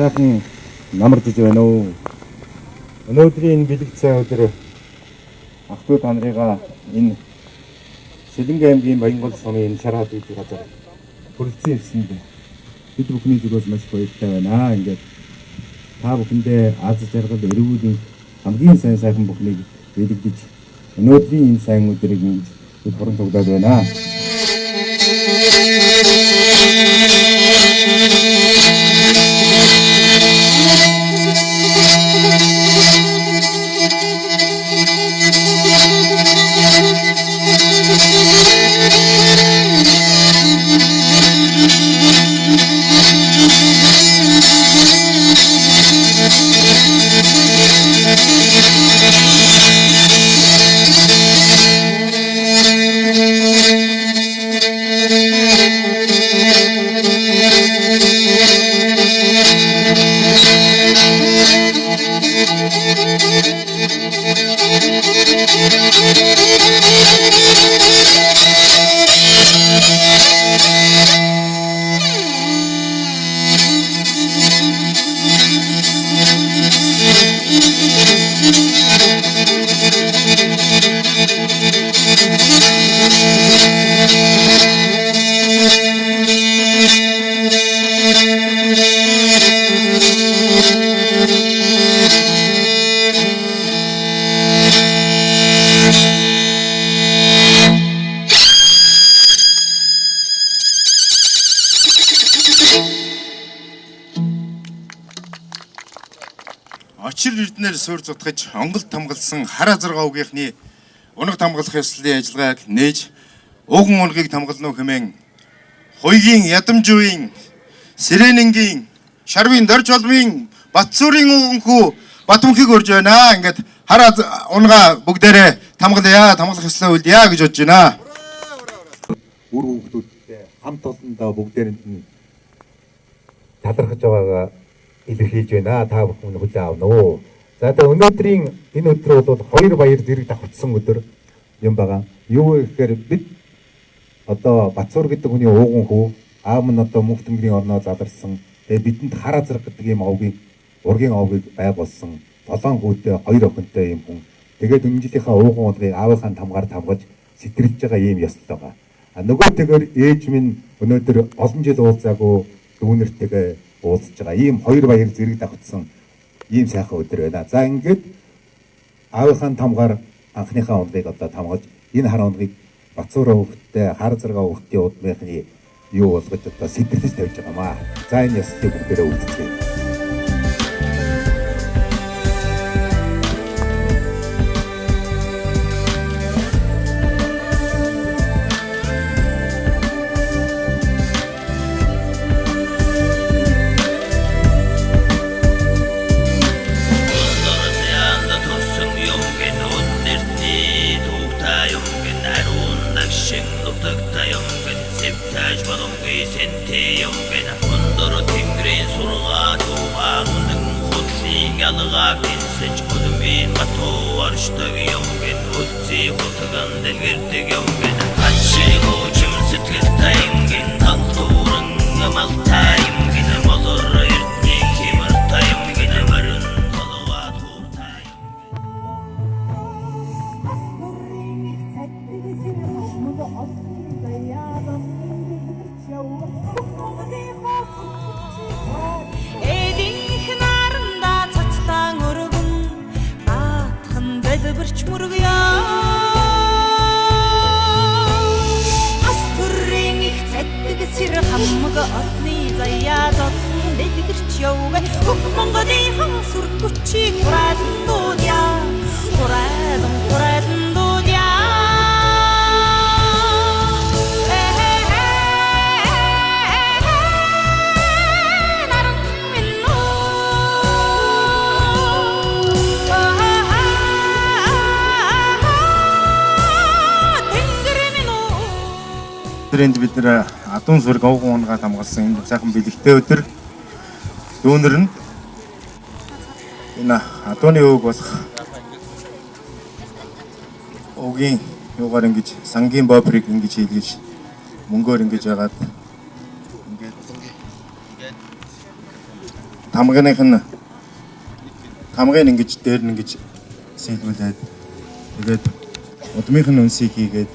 сайхан намардж байна уу. Өнөөдрийн бэлэгцээ өдөр ах トゥ та нарыгаа энэ Сэлэнгэ аймгийн Баянгол сумын шараад үйдэг газар хүрэлцэн ирсэнд бид бүхний зүгээс маш баяртай байна. Ингээд та бүхэндээ аз жаргал эрүүлийн хамгийн сайн сайхан бүхнийг бэлэгдэж өнөөдрийн энэ сайн өдрийг бид хорон цуглаад байна. Очир эрдэнээр суурь зутгаж Онголд тамгалсан хараа зарга угийнхны унаг тамгалах ёслолын ажиллагааг нээж уган унгийг тамгалнуу хэмээн Хуйгийн Ядамжуугийн Сэрэнэнгийн Шарвын Дорж олмын Батцуурын уганхүү Батүнхийг урьж байна. Ингээд хараа унгаа бүгдээрээ тамгалъя, тамгалах ёслоо үлдъя гэж бодож байна. Үр хүүхдүүдтэй хамт олондоо бүгдээрэнд нь талархаж байгаагаа илэрхийлж байна. Та бүхэн хүлээн авна уу. За тэгээ өнөөдрийн энэ өдөр бол хоёр баяр зэрэг давхцсан өдөр юм байгаа. Юу гэхээр бид одоо Батцуур гэдэг хүний ууган хүү аав нь одоо Мөнх тэнгэрийн орноо задарсан. Тэгээ бидэнд хараа зэрэг гэдэг ийм овгийг ургийн овгийг байгуулсан. 7 хүүтэй 2 охинтой ийм хүн. Тэгээд өнөжилийнхаа ууган удгийг аавынхаа тамгаар тамгаж сэтрэлж байгаа ийм ёслол байгаа. А нөгөөтэйгээр ээж минь өнөөдөр олон жил уулзаагүй дүүнэртэйгээ уулзж байгаа. Ийм хоёр баяр зэрэг давхцсан ийм сайхан өдөр байна. За ингээд аавынхаа тамгаар анхныхаа удгийг одоо тамгаж энэ хараа удгийг Батцуур хүүхдтэй хар зэрэг хүүхдийн удмынхны юу болгож одоо сэтрэлж тавьж байгаамаа. За энэ ёслолыг бүгдээрээ үлдээе. Ялгаа гинсэж гүдмийн матуу оршдог юм ген үци хутган дэлгэрдэг юм ген хачиг уучим сэтгэл таимгин талтууран амал таим ген молор эрдний химэр таим ген мөрөн толгой туутаим Бэрч мургая Астурын их цаддаг сэр хамаг олны заяа золн дэлгэрч явбэ Хөг Монголын хансур хүчийг хураадан дуудя Хураадан дуудя Тэрэнд бид нэр адуун сүрэг овгон унгаа тамгалсан энэ сайхан бэлэгтэй өдөр дүүнэр нь энэ адууны өвөг болох овгийн юугаар ингэж сангийн бопрыг ингэж хийлгэж мөнгөөр ингэж яагаад ингээд тамгын ингэж дээр нь ингэж сэлгүүлээд тэгээд удмынх нь үнсийг хийгээд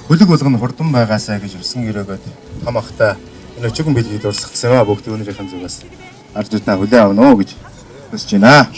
хөлөг болгоно хурдан байгаасаа гэж усан гэрөөгөөд том ахтай энэ өчигөн билгийг дуусгах гэсэн аа бүгд өнөрийнхэн зүгээс ард үтнаа хүлээн авна уу гэж хүсэж байна.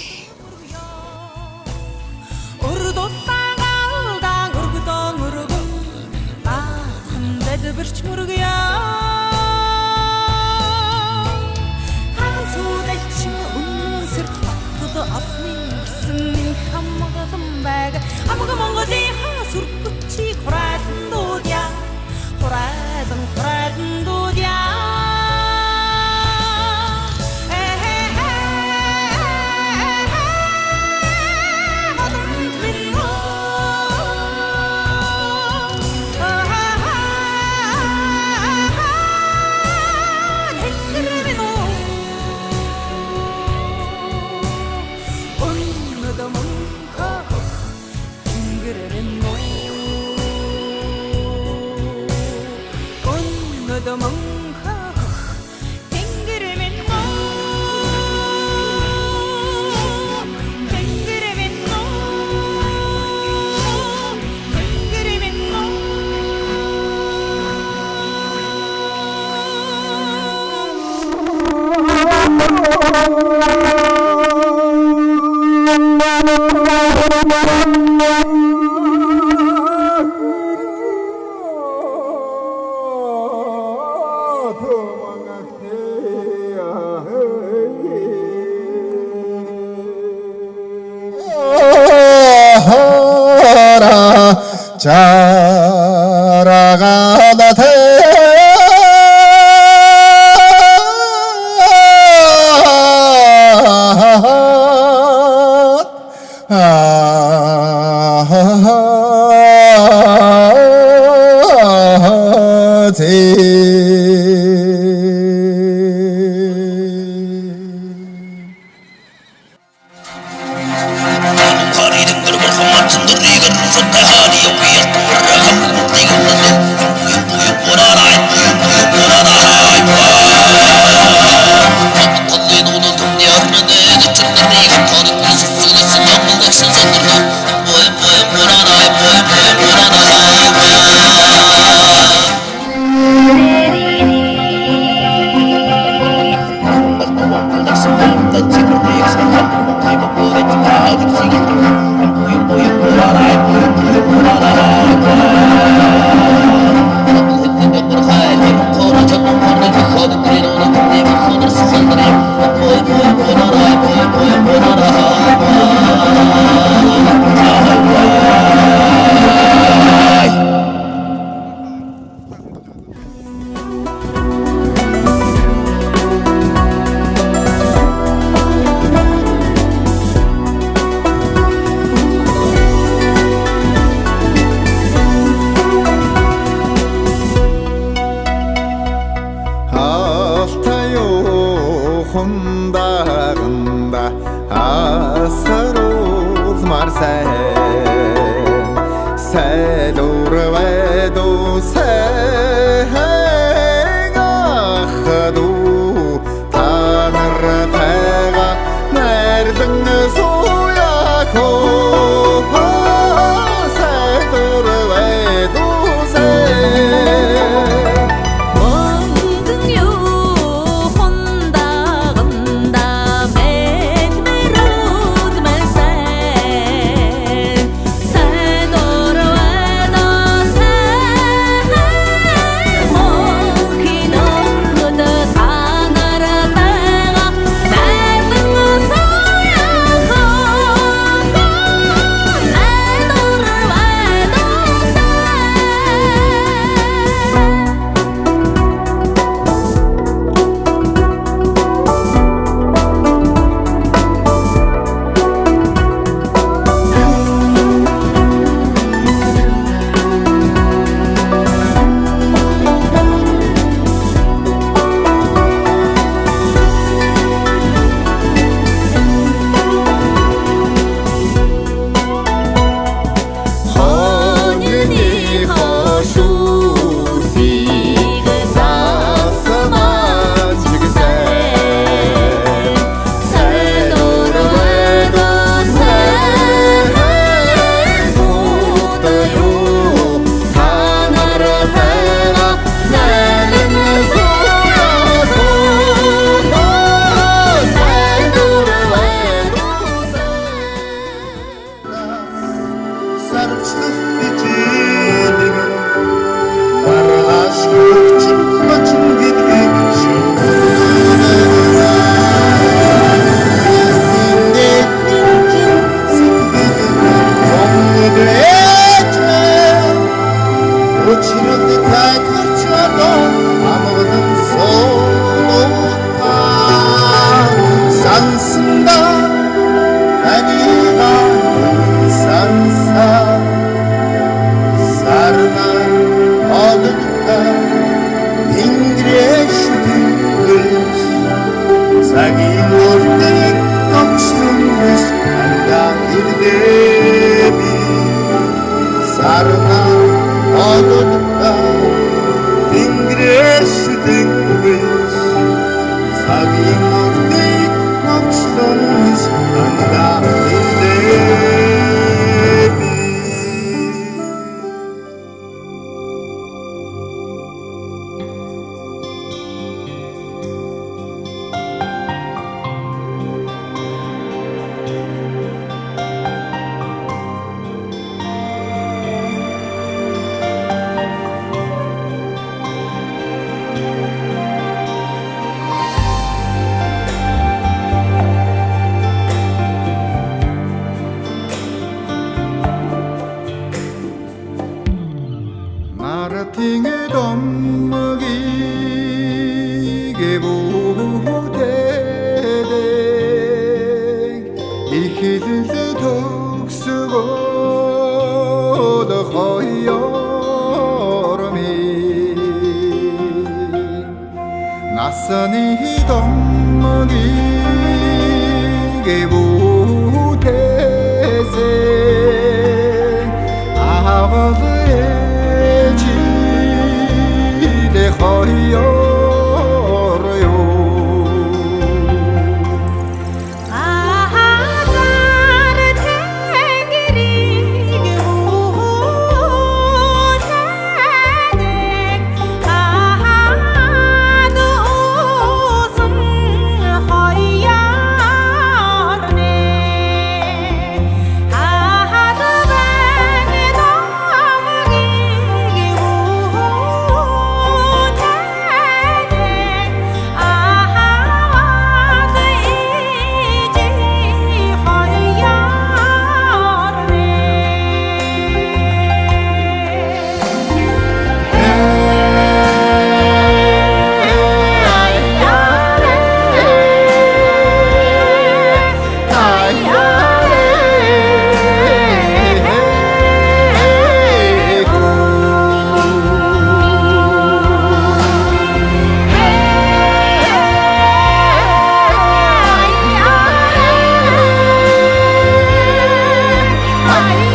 зарчлах хичээлэг маргааш хөвчл бочин гэдгийг Цагийн үрдийг томчрумс андаа ирдээби сарна ододта тэнгэршдэг биш цагийн үрдийг томчрумс андаа ирдээби Marating domgi gebutedeg ihilde toksugod khoyormi nasani domgi gebutezeg avave khoyoryo ahadar tengirig utenek ahad uzun khoyorne ahad ben damgig I